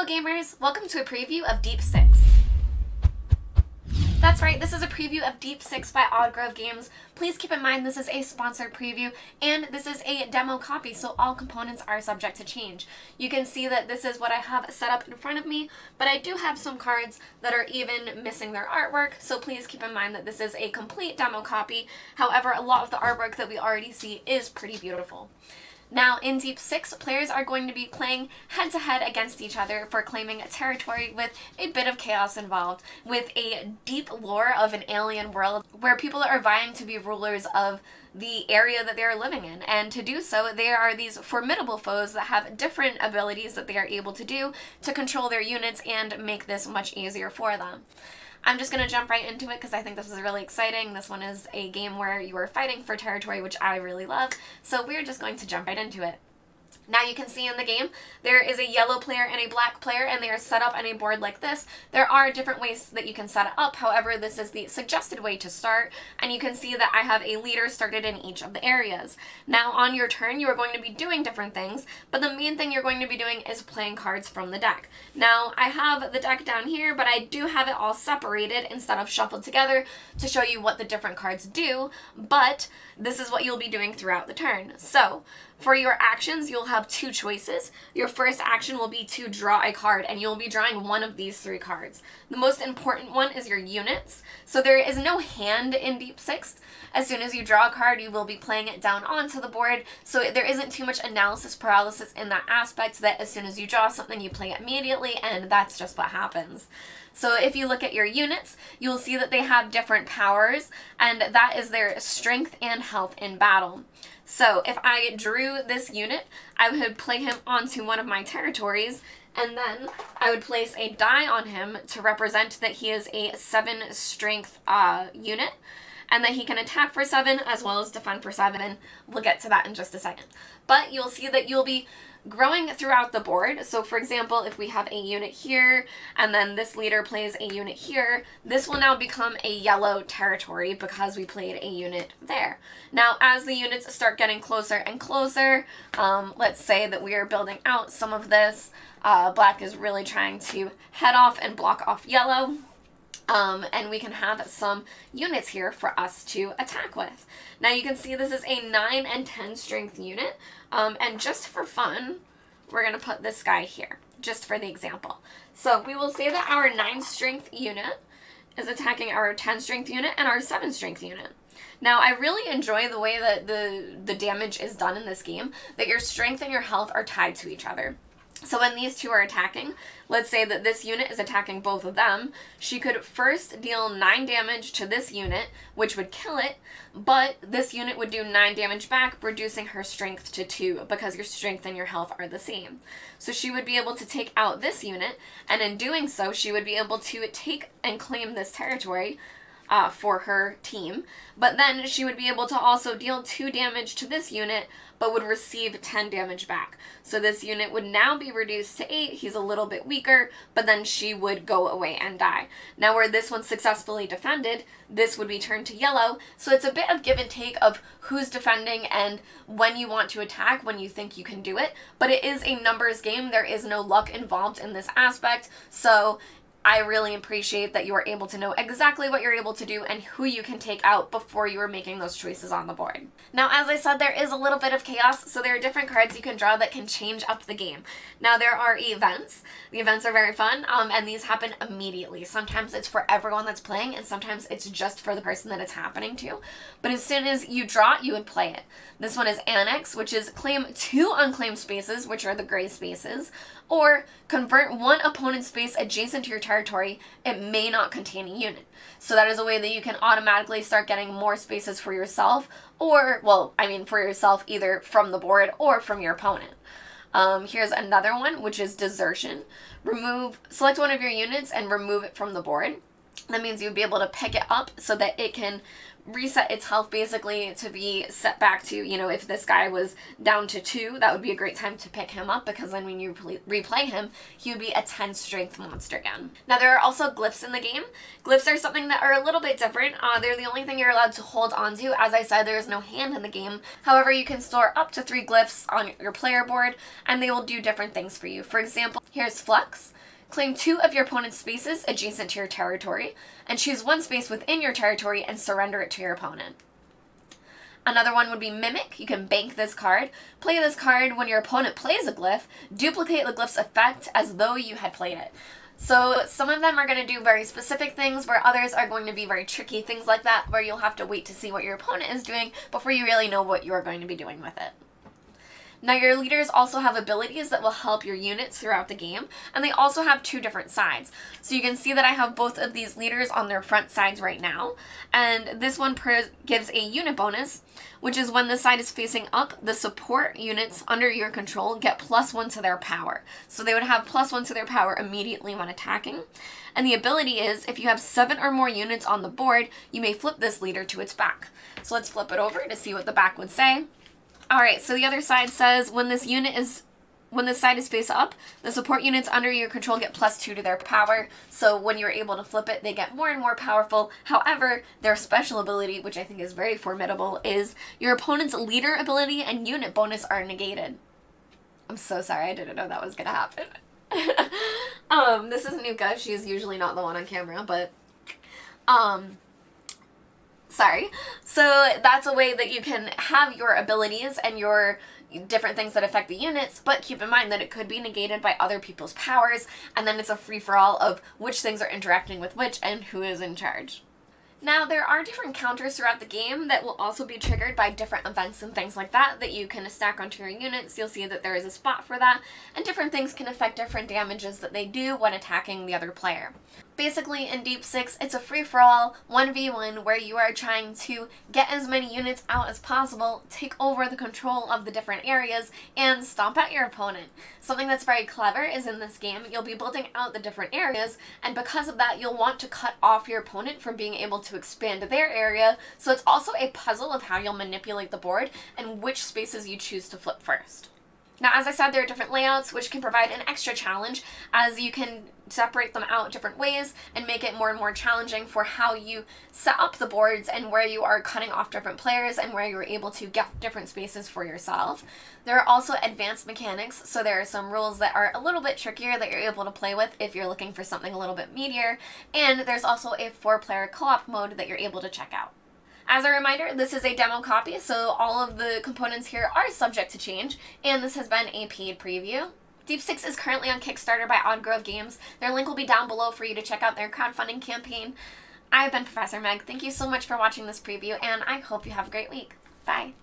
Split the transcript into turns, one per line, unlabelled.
Hello gamers, welcome to a preview of Deep 6. That's right, this is a preview of Deep 6 by Oddgrove Games. Please keep in mind this is a sponsored preview and this is a demo copy, so all components are subject to change. You can see that this is what I have set up in front of me, but I do have some cards that are even missing their artwork, so please keep in mind that this is a complete demo copy. However, a lot of the artwork that we already see is pretty beautiful. Now, in Deep 6, players are going to be playing head-to-head against each other for claiming a territory with a bit of chaos involved, with a deep lore of an alien world where people are vying to be rulers of the area that they are living in, and to do so, there are these formidable foes that have different abilities that they are able to do to control their units and make this much easier for them. I'm just going to jump right into it because I think this is really exciting. This one is a game where you are fighting for territory, which I really love, so we're just going to jump right into it. Now you can see in the game, there is a yellow player and a black player, and they are set up on a board like this. There are different ways that you can set it up, however, this is the suggested way to start, and you can see that I have a leader started in each of the areas. Now on your turn, you are going to be doing different things, but the main thing you're going to be doing is playing cards from the deck. Now, I have the deck down here, but I do have it all separated instead of shuffled together to show you what the different cards do, but this is what you'll be doing throughout the turn. So, for your actions, you'll have two choices. Your first action will be to draw a card, and you'll be drawing one of these three cards. The most important one is your units. So there is no hand in Deep 6. As soon as you draw a card, you will be playing it down onto the board, so there isn't too much analysis paralysis in that aspect, that as soon as you draw something, you play it immediately, and that's just what happens. So if you look at your units, you'll see that they have different powers, and that is their strength and health in battle. So if I drew this unit, I would play him onto one of my territories, and then I would place a die on him to represent that he is a 7 strength unit, and that he can attack for 7 as well as defend for 7, and we'll get to that in just a second. But you'll see that you'll be growing throughout the board. So for example, if we have a unit here, and then this leader plays a unit here, this will now become a yellow territory because we played a unit there. Now, as the units start getting closer and closer, let's say that we are building out some of this, black is really trying to head off and block off yellow. And we can have some units here for us to attack with. Now you can see this is a 9 and 10 strength unit, and just for fun, we're going to put this guy here, just for the example. So we will say that our 9 strength unit is attacking our 10 strength unit and our 7 strength unit. Now, I really enjoy the way that the damage is done in this game, that your strength and your health are tied to each other. So when these two are attacking, let's say that this unit is attacking both of them, she could first deal 9 damage to this unit, which would kill it, but this unit would do 9 damage back, reducing her strength to 2, because your strength and your health are the same. So she would be able to take out this unit, and in doing so, she would be able to take and claim this territory for her team, but then she would be able to also deal 2 damage to this unit, but would receive 10 damage back. So this unit would now be reduced to 8, he's a little bit weaker, but then she would go away and die. Now where this one successfully defended, this would be turned to yellow, so it's a bit of give and take of who's defending and when you want to attack, when you think you can do it, but it is a numbers game, there is no luck involved in this aspect, so I really appreciate that you are able to know exactly what you're able to do and who you can take out before you are making those choices on the board. Now, as I said, there is a little bit of chaos, so there are different cards you can draw that can change up the game. Now, there are events. The events are very fun, and these happen immediately. Sometimes it's for everyone that's playing, and sometimes it's just for the person that it's happening to. But as soon as you draw it, you would play it. This one is Annex, which is claim 2 unclaimed spaces, which are the gray spaces, or convert 1 opponent space adjacent to your territory. It may not contain a unit. So that is a way that you can automatically start getting more spaces for yourself, or, well, I mean for yourself either from the board or from your opponent. Here's another one, which is Desertion. Select one of your units and remove it from the board. That means you'd be able to pick it up so that it can reset its health basically to be set back to, you know, if this guy was down to 2, that would be a great time to pick him up, because then when you replay him, he would be a 10 strength monster again. Now, there are also glyphs in the game. Glyphs are something that are a little bit different. They're the only thing you're allowed to hold onto. As I said, there is no hand in the game. However, you can store up to 3 glyphs on your player board, and they will do different things for you. For example, here's Flex. Claim 2 of your opponent's spaces adjacent to your territory, and choose 1 space within your territory and surrender it to your opponent. Another one would be Mimic. You can bank this card. Play this card when your opponent plays a glyph. Duplicate the glyph's effect as though you had played it. So some of them are going to do very specific things, where others are going to be very tricky things like that, where you'll have to wait to see what your opponent is doing before you really know what you're going to be doing with it. Now, your leaders also have abilities that will help your units throughout the game, and they also have 2 different sides. So you can see that I have both of these leaders on their front sides right now, and this one gives a unit bonus, which is when the side is facing up, the support units under your control get +1 to their power. So they would have +1 to their power immediately when attacking. And the ability is, if you have 7 or more units on the board, you may flip this leader to its back. So let's flip it over to see what the back would say. Alright, so the other side says, when this side is face up, the support units under your control get +2 to their power, so when you're able to flip it, they get more and more powerful. However, their special ability, which I think is very formidable, is your opponent's leader ability and unit bonus are negated. I'm so sorry, I didn't know that was gonna happen. This is Nuka. She's usually not the one on camera, but, sorry. So that's a way that you can have your abilities and your different things that affect the units, but keep in mind that it could be negated by other people's powers, and then it's a free-for-all of which things are interacting with which and who is in charge. Now, there are different counters throughout the game that will also be triggered by different events and things like that you can stack onto your units. You'll see that there is a spot for that, and different things can affect different damages that they do when attacking the other player. Basically, in Deep 6, it's a free-for-all 1v1 where you are trying to get as many units out as possible, take over the control of the different areas, and stomp at your opponent. Something that's very clever is in this game, you'll be building out the different areas, and because of that, you'll want to cut off your opponent from being able to expand their area, so it's also a puzzle of how you'll manipulate the board and which spaces you choose to flip first. Now, as I said, there are different layouts which can provide an extra challenge, as you can separate them out different ways and make it more and more challenging for how you set up the boards and where you are cutting off different players and where you're able to get different spaces for yourself. There are also advanced mechanics, so there are some rules that are a little bit trickier that you're able to play with if you're looking for something a little bit meatier, and there's also a 4-player co-op mode that you're able to check out. As a reminder, this is a demo copy, so all of the components here are subject to change, and this has been a paid preview. Deep 6 is currently on Kickstarter by Odd Grove Games. Their link will be down below for you to check out their crowdfunding campaign. I've been Professor Meg. Thank you so much for watching this preview, and I hope you have a great week. Bye.